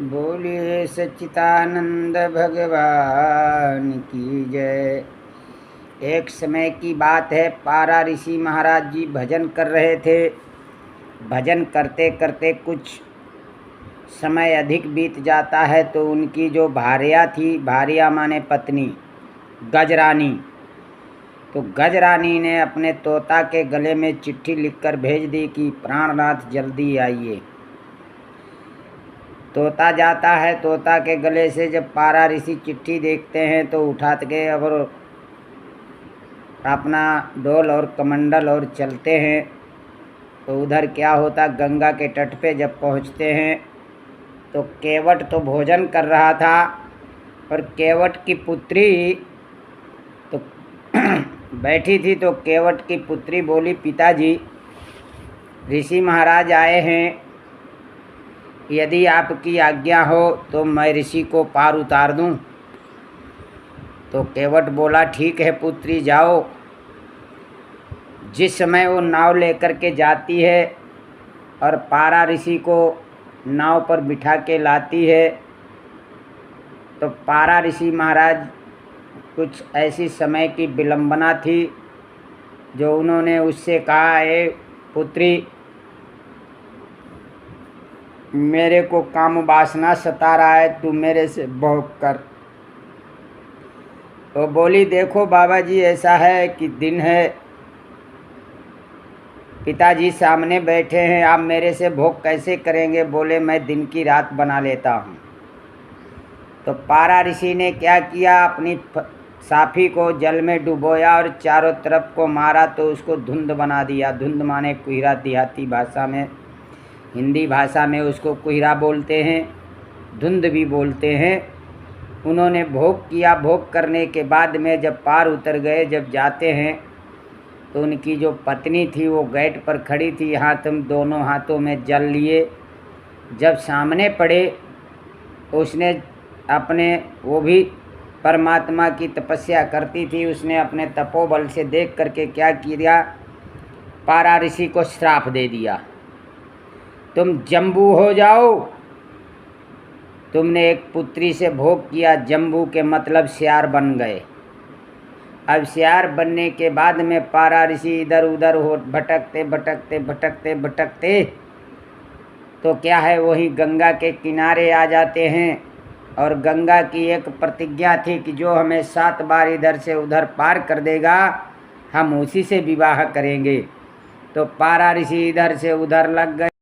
बोलिए सच्चिदानंद भगवान की जय। एक समय की बात है, पारा ऋषि महाराज जी भजन कर रहे थे। भजन करते करते कुछ समय अधिक बीत जाता है तो उनकी जो भार्या थी, भार्या माने पत्नी, गजरानी, तो गजरानी ने अपने तोता के गले में चिट्ठी लिखकर भेज दी कि प्राणनाथ जल्दी आइए। तोता जाता है, तोता के गले से जब पारा ऋषि चिट्ठी देखते हैं तो उठा के और अपना डोल और कमंडल और चलते हैं। तो उधर क्या होता, गंगा के तट पे जब पहुंचते हैं तो केवट तो भोजन कर रहा था और केवट की पुत्री तो बैठी थी। तो केवट की पुत्री बोली, पिताजी ऋषि महाराज आए हैं, यदि आपकी आज्ञा हो तो मैं ऋषि को पार उतार दूं। तो केवट बोला, ठीक है पुत्री, जाओ। जिस समय वो नाव लेकर के जाती है और पारा ऋषि को नाव पर बिठा के लाती है तो पारा ऋषि महाराज कुछ ऐसी समय की विलंबना थी जो उन्होंने उससे कहा, ए पुत्री, मेरे को काम वासना सता रहा है, तू मेरे से भोग कर। तो बोली, देखो बाबा जी, ऐसा है कि दिन है, पिताजी सामने बैठे हैं, आप मेरे से भोग कैसे करेंगे? बोले, मैं दिन की रात बना लेता हूँ। तो पारा ऋषि ने क्या किया, अपनी साफी को जल में डुबोया और चारों तरफ को मारा तो उसको धुंध बना दिया। धुंध माने कुहरा, देहाती भाषा में, हिंदी भाषा में उसको कुहरा बोलते हैं, धुंध भी बोलते हैं। उन्होंने भोग किया। भोग करने के बाद में जब पार उतर गए, जब जाते हैं तो उनकी जो पत्नी थी वो गेट पर खड़ी थी, दोनों हाथों में जल लिए। जब सामने पड़े उसने अपने, वो भी परमात्मा की तपस्या करती थी, उसने अपने तपोबल से देख करके क्या किया, पारा ऋषि को श्राप दे दिया, तुम जम्बू हो जाओ। तुमने एक पुत्री से भोग किया, जम्बू के मतलब सियार बन गए। अब सियार बनने के बाद में पारा ऋषि इधर उधर हो भटकते भटकते भटकते भटकते तो क्या है, वही गंगा के किनारे आ जाते हैं। और गंगा की एक प्रतिज्ञा थी कि जो हमें 7 बार इधर से उधर पार कर देगा, हम उसी से विवाह करेंगे। तो पारा ऋषि इधर से उधर लग गए।